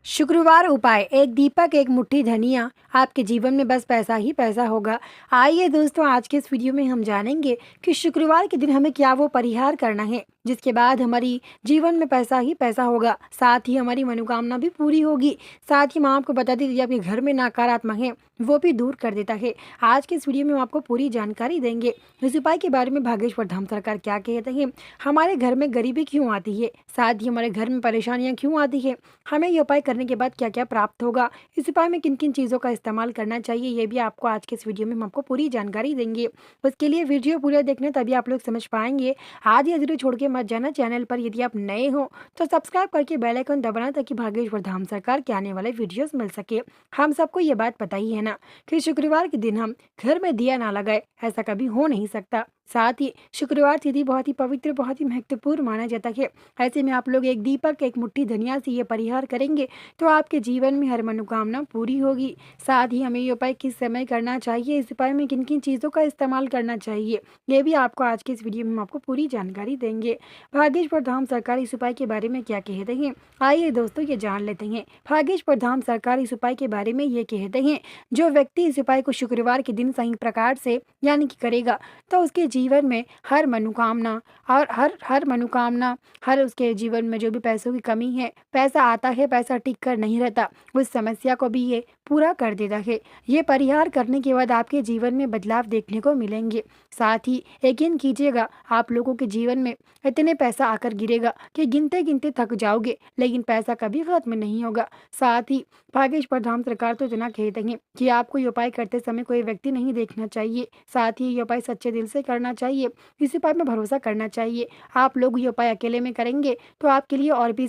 शुक्रवार उपाय। एक दीपक एक मुट्ठी धनिया, आपके जीवन में बस पैसा ही पैसा होगा। आइए दोस्तों, आज के इस वीडियो में हम जानेंगे कि शुक्रवार के दिन हमें क्या वो परिहार करना है जिसके बाद हमारी जीवन में पैसा ही पैसा होगा, साथ ही हमारी मनोकामना भी पूरी होगी। साथ ही मैं आपको बता दी आपके घर में नकारात्मक है वो भी दूर कर देता है। आज के इस वीडियो में हम आपको पूरी जानकारी देंगे। इस उपाय के बारे में भागेश्वर धाम सरकार क्या कहते हैं, हमारे घर में गरीबी क्यों आती है, साथ ही हमारे घर में परेशानियां क्यों आती है, हमें ये उपाय करने के बाद क्या क्या प्राप्त होगा, इस उपाय में किन किन चीज़ों का इस्तेमाल करना चाहिए, ये भी आपको आज के इस वीडियो में हम आपको पूरी जानकारी देंगे। उसके लिए वीडियो पूरा देखना, तभी आप लोग समझ पाएंगे। आज ये जरूर छोड़ के मत जाना। चैनल पर यदि आप नए हो तो सब्सक्राइब करके बेल आइकन दबाना, ताकि भागेश्वर धाम सरकार के आने वाले वीडियोस मिल सके। हम सबको ये बात पता ही है ना कि शुक्रवार के दिन हम घर में दिया ना लगाए, ऐसा कभी हो नहीं सकता। साथ ही शुक्रवार तिथि बहुत ही पवित्र, बहुत ही महत्वपूर्ण माना जाता है। ऐसे में आप लोग एक दीपक एक मुट्ठी धनिया से ये परिहार करेंगे तो आपके जीवन में हर मनोकामना पूरी होगी। साथ ही हमें ये उपाय किस समय करना चाहिए, इस उपाय में किन किन चीज़ों का इस्तेमाल करना चाहिए, ये भी आपको आज के इस वीडियो में हम आपको पूरी जानकारी देंगे। भागेश्वर धाम सरकार इस उपाय के बारे में क्या कहते हैं, आइए दोस्तों ये जान लेते हैं। भागेश्वर धाम सरकार इस उपाय के बारे में ये कहते हैं, जो व्यक्ति इस उपाय को शुक्रवार के दिन सही प्रकार से यानी कि करेगा तो उसके जीवन में हर मनोकामना और हर मनोकामना, हर उसके जीवन में जो भी पैसों की कमी है, पैसा आता है पैसा टिक कर नहीं रहता, उस समस्या को भी ये पूरा कर देता है। ये परिहार करने के बाद आपके जीवन में बदलाव देखने को मिलेंगे। साथ ही यकीन कीजिएगा, आप लोगों के जीवन में इतने पैसा आकर गिरेगा कि गिनते गिनते थक जाओगे, लेकिन पैसा कभी खत्म नहीं होगा। साथ ही भागेश्वर धाम सरकार तो इतना कहते हैं कि आपको ये उपाय करते समय कोई व्यक्ति नहीं देखना चाहिए। साथ ही ये उपाय सच्चे दिल से करना चाहिए, इस उपाय में भरोसा करना चाहिए। आप लोग ये उपाय अकेले में करेंगे तो आपके लिए और भी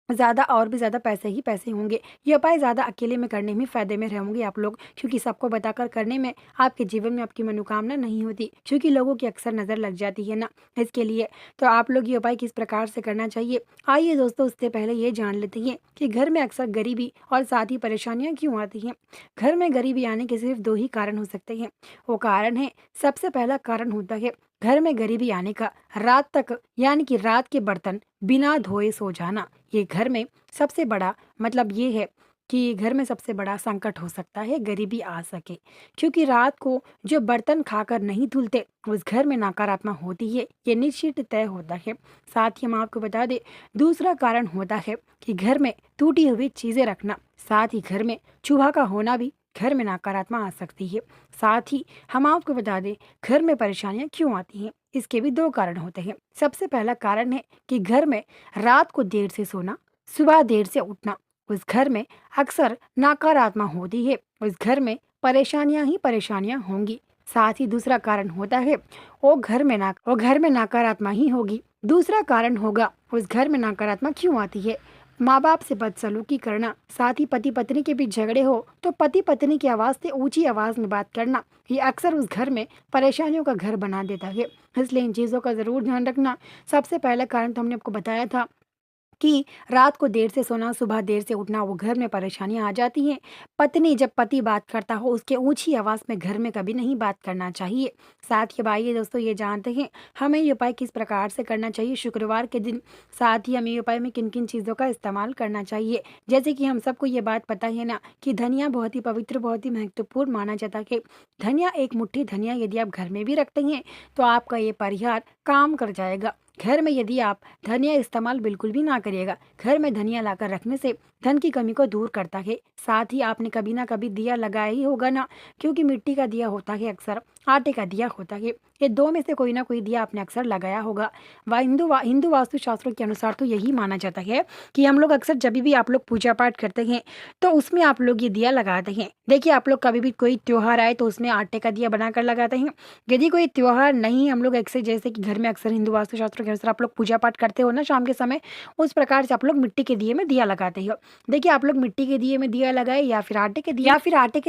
ज़्यादा और भी ज़्यादा पैसे ही पैसे होंगे। ये उपाय ज़्यादा अकेले में करने में फ़ायदे में रहेंगे आप लोग, क्योंकि सबको बताकर करने में आपके जीवन में आपकी मनोकामना नहीं होती, क्योंकि लोगों की अक्सर नज़र लग जाती है ना, इसके लिए। तो आप लोग ये उपाय किस प्रकार से करना चाहिए, आइए दोस्तों उससे पहले ये जान लेते हैं कि घर में अक्सर गरीबी और साथ ही परेशानियाँ क्यों आती हैं। घर में गरीबी आने के सिर्फ दो ही कारण हो सकते हैं। वो कारण है, सबसे पहला कारण होता है घर में गरीबी आने का रात तक यानी कि रात के बर्तन बिना धोए सो जाना। ये घर में सबसे बड़ा मतलब ये है कि घर में सबसे बड़ा संकट हो सकता है गरीबी आ सके, क्योंकि रात को जो बर्तन खाकर नहीं धुलते उस घर में नकारात्मक होती है, ये निश्चित तय होता है। साथ ही हम आपको बता दें, दूसरा कारण होता है कि घर में टूटी हुई चीज़ें रखना। साथ ही घर में चूहा का होना भी घर में नकारात्मक आ सकती है। साथ ही हम आपको बता दें, घर में परेशानियां क्यों आती हैं, इसके भी दो कारण होते हैं। सबसे पहला कारण है कि घर में रात को देर से सोना, सुबह देर से उठना, उस घर में अक्सर नकारात्मक होती है, उस घर में परेशानियां ही परेशानियां होंगी। साथ ही दूसरा कारण होता है वो घर में नकारात्मक ही होगी। दूसरा कारण होगा उस घर में नकारात्मक क्यों आती है, माँ बाप से बदसलूकी करना। साथ ही पति पत्नी के बीच झगड़े हो तो पति पत्नी की आवाज़ से ऊंची आवाज़ में बात करना, ये अक्सर उस घर में परेशानियों का घर बना देता है। इसलिए इन चीज़ों का ज़रूर ध्यान रखना। सबसे पहला कारण तो हमने आपको बताया था कि रात को देर से सोना, सुबह देर से उठना, वो घर में परेशानियां आ जाती हैं। पत्नी जब पति बात करता हो उसके ऊंची आवाज़ में घर में कभी नहीं बात करना चाहिए। साथ ही आइए दोस्तों ये जानते हैं हमें ये उपाय किस प्रकार से करना चाहिए शुक्रवार के दिन। साथ ही हमें ये उपाय में किन किन चीज़ों का इस्तेमाल करना चाहिए। जैसे कि हम सबको ये बात पता है ना कि धनिया बहुत ही पवित्र, बहुत ही महत्वपूर्ण माना जाता है। धनिया, एक मुट्ठी धनिया यदि आप घर में भी रखते हैं तो आपका ये परिहार काम कर जाएगा। घर में यदि आप धनिया इस्तेमाल बिल्कुल भी ना करिएगा, घर में धनिया लाकर रखने से धन की कमी को दूर करता है। साथ ही आपने कभी ना कभी दिया लगाया ही होगा ना, क्योंकि मिट्टी का दिया होता है, अक्सर आटे का दिया होता है, ये दो में से कोई ना कोई दिया आपने अक्सर लगाया होगा। हिंदू वास्तु शास्त्रों के अनुसार तो यही माना जाता है कि हम लोग अक्सर जब भी आप लोग पूजा पाठ करते हैं तो उसमें आप लोग ये दिया लगाते हैं। देखिए, आप लोग कभी भी कोई त्योहार आए तो उसमें आटे का दिया बनाकर लगाते हैं। यदि कोई त्योहार नहीं, हम लोग अक्सर जैसे कि घर में अक्सर हिंदू वास्तु शास्त्रों के अनुसार आप लोग पूजा पाठ करते हो ना शाम के समय, उस प्रकार से आप लोग मिट्टी के दिए में दिया लगाते हो। देखिए, आप लोग मिट्टी के दिए में दिया लगाए या फिर आटे के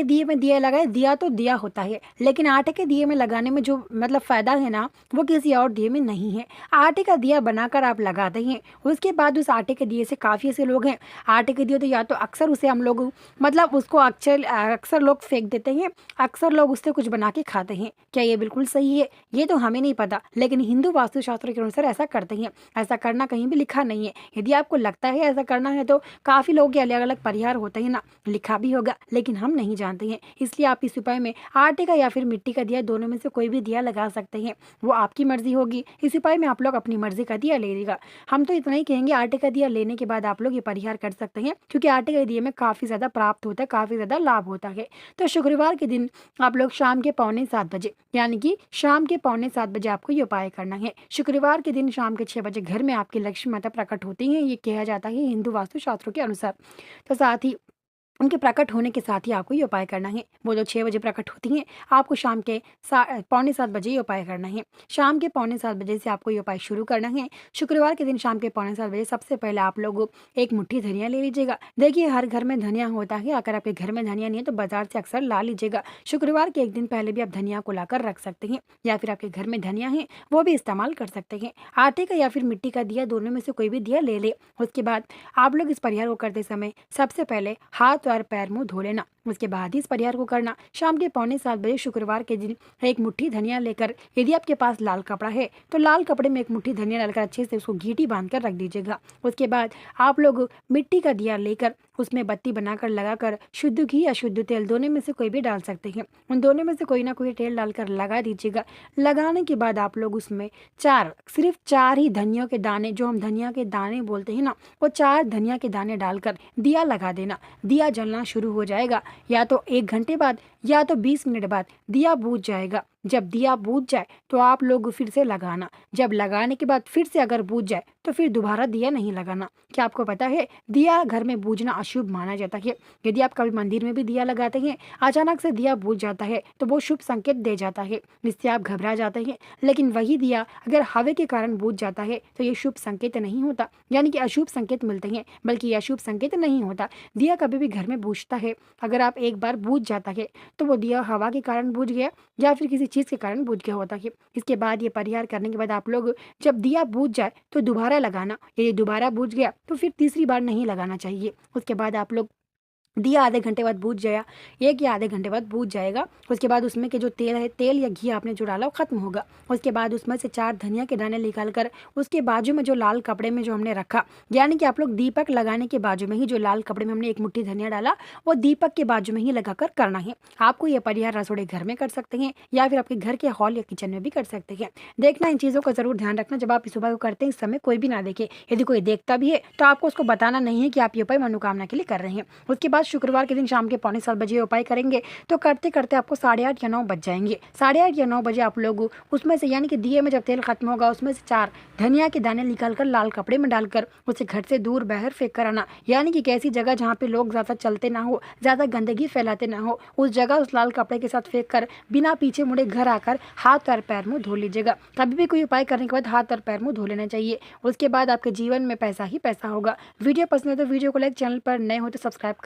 दिए में दिया लगाए, दिया तो दिया होता है, लेकिन आटे के दिए में लगाने में जो मतलब फ़ायदा है ना, वो किसी और दिए में नहीं है। आटे का दिया बनाकर आप लगाते हैं, उसके बाद उस आटे के दिए से काफ़ी ऐसे लोग हैं, आटे के दिए तो या तो अक्सर उसे हम लोग मतलब उसको अक्सर लोग फेंक देते हैं, अक्सर लोग उससे कुछ बना के खाते हैं। क्या ये बिल्कुल सही है? ये तो हमें नहीं पता, लेकिन हिंदू वास्तुशास्त्र के अनुसार ऐसा करते हैं। ऐसा करना कहीं भी लिखा नहीं है। यदि आपको लगता है ऐसा करना है तो काफ़ी लोगों के अलग अलग परिहार होते हैं ना, लिखा भी होगा, लेकिन हम नहीं जानते हैं। इसलिए आप इस उपाय में आटे का या फिर मिट्टी का दिया, दोनों में से कोई भी दिया लगा सकते हैं। वो आपकी मर्जी होगी। इस उपाय में आप लोग अपनी मर्जी का दिया ले लेगा। हम तो इतना ही कहेंगे, आटे का दिया लेने के बाद आप लोग ये परिहार कर सकते हैं, क्योंकि आटे के दिए में काफ़ी ज़्यादा प्राप्त होता है, काफ़ी ज़्यादा लाभ होता है। तो शुक्रवार के दिन आप लोग शाम के 6:45 बजे, यानी कि शाम के 6:45 बजे आपको ये उपाय करना है। शुक्रवार के दिन शाम के 6 बजे घर में आपकी लक्ष्मी माता प्रकट होती हैं, ये कहा जाता है हिंदू वास्तु शास्त्रों के अनुसार। तो साथ ही उनके प्रकट होने के साथ ही आपको ये उपाय करना है। वो जो 6 बजे प्रकट होती हैं, आपको शाम के 6:45 बजे ये उपाय करना है। शाम के 6:45 बजे से आपको ये उपाय शुरू करना है। शुक्रवार के दिन शाम के 6:45 बजे सबसे पहले आप लोग एक मुट्ठी धनिया ले लीजिएगा। देखिए, हर घर में धनिया होता है, अगर आपके घर में धनिया नहीं है तो बाजार से अक्सर ला लीजिएगा। शुक्रवार के एक दिन पहले भी आप धनिया को लाकर रख सकते हैं, या फिर आपके घर में धनिया है वो भी इस्तेमाल कर सकते हैं। आटे का या फिर मिट्टी का दिया, दोनों में से कोई भी दिया ले ले। उसके बाद आप लोग इस परिहार को करते समय सबसे पहले हाथ और पैर मुंह धो लेना। उसके बाद ही इस परिहार को करना। शाम के 6:45 बजे शुक्रवार के दिन एक मुट्ठी धनिया लेकर, यदि आपके पास लाल कपड़ा है तो लाल कपड़े में एक मुट्ठी धनिया डालकर अच्छे से उसको घीटी बांध कर रख दीजिएगा। उसके बाद आप लोग मिट्टी का दिया लेकर उसमें बत्ती बनाकर लगाकर शुद्ध घी या शुद्ध तेल, दोनों में से कोई भी डाल सकते हैं, उन दोनों में से कोई ना कोई तेल डालकर लगा दीजिएगा। लगाने के बाद आप लोग उसमें सिर्फ चार ही धनिया के दाने, जो हम धनिया के दाने बोलते हैं ना, वो 4 धनिया के दाने डालकर दिया लगा देना। दिया जलना शुरू हो जाएगा, या तो 1 घंटे बाद या तो 20 मिनट बाद दिया बुझ जाएगा। जब दिया बुझ जाए तो आप लोग फिर से लगाना। जब लगाने के बाद फिर से अगर बुझ जाए तो फिर दोबारा दिया नहीं लगाना। क्या आपको पता है, दिया घर में बुझना अशुभ माना जाता है। यदि आप कभी मंदिर में भी दिया लगाते हैं, अचानक से दिया बुझ जाता है तो वो शुभ संकेत दे जाता है, जिससे आप घबरा जाते हैं। लेकिन वही दिया अगर हवा के कारण बुझ जाता है तो ये शुभ संकेत नहीं होता, यानी कि अशुभ संकेत मिलते हैं, बल्कि अशुभ संकेत नहीं होता। दिया कभी भी घर में बुझता है, अगर आप एक बार बुझ जाता है तो वो दिया हवा के कारण बुझ गया या फिर किसी चीज़ के कारण बुझ गया होता है। इसके बाद ये परिहार करने के बाद आप लोग जब दिया बुझ जाए तो दोबारा लगाना। यदि दोबारा बुझ गया तो फिर तीसरी बार नहीं लगाना चाहिए। उसके बाद आप लोग दिया आधे घंटे बाद बुझ जाया, 1 या आधे घंटे बाद बुझ जाएगा। उसके बाद उसमें के जो तेल है, तेल या घी आपने जो डाला वो खत्म होगा। उसके बाद उसमें से 4 धनिया के दाने निकाल कर उसके बाजू में जो लाल कपड़े में जो हमने रखा, यानी कि आप लोग दीपक लगाने के बाजू में ही जो लाल कपड़े में हमने एक मुट्ठी धनिया डाला, वो दीपक के बाजू में ही लगाकर करना है। आपको ये परिहार रसोड़े घर में कर सकते हैं या फिर आपके घर के हॉल या किचन में भी कर सकते हैं। देखना, इन चीज़ों का जरूर ध्यान रखना, जब आप इस उपाय को करते हैं इस समय कोई भी ना देखे। यदि कोई देखता भी है तो आपको उसको बताना नहीं है कि आप ये उपाय मनोकामना के लिए कर रहे हैं। उसके बाद शुक्रवार के दिन शाम के 6:45 बजे उपाय करेंगे तो करते करते आपको 8:30 या 9 बज जाएंगे। 8:30 या 9 बजे आप लोग उसमें से, यानी कि दिए में जब तेल खत्म होगा, उसमें से 4 धनिया के दाने निकालकर लाल कपड़े में डालकर उसे घर से दूर बाहर फेंक कर आना। यानी कि कैसी जगह जहाँ पे लोग ज़्यादा चलते ना हो, ज़्यादा गंदगी फैलाते ना हो, उस जगह उस लाल कपड़े के साथ फेंक कर बिना पीछे मुड़े घर आकर हाथ और पैर मुँह धो लीजिएगा। कभी भी कोई उपाय करने के बाद हाथ और पैर मुँह धो लेना चाहिए। उसके बाद आपके जीवन में पैसा ही पैसा होगा। वीडियो पसंद है तो वीडियो को लाइक, चैनल पर नए हो तो सब्सक्राइब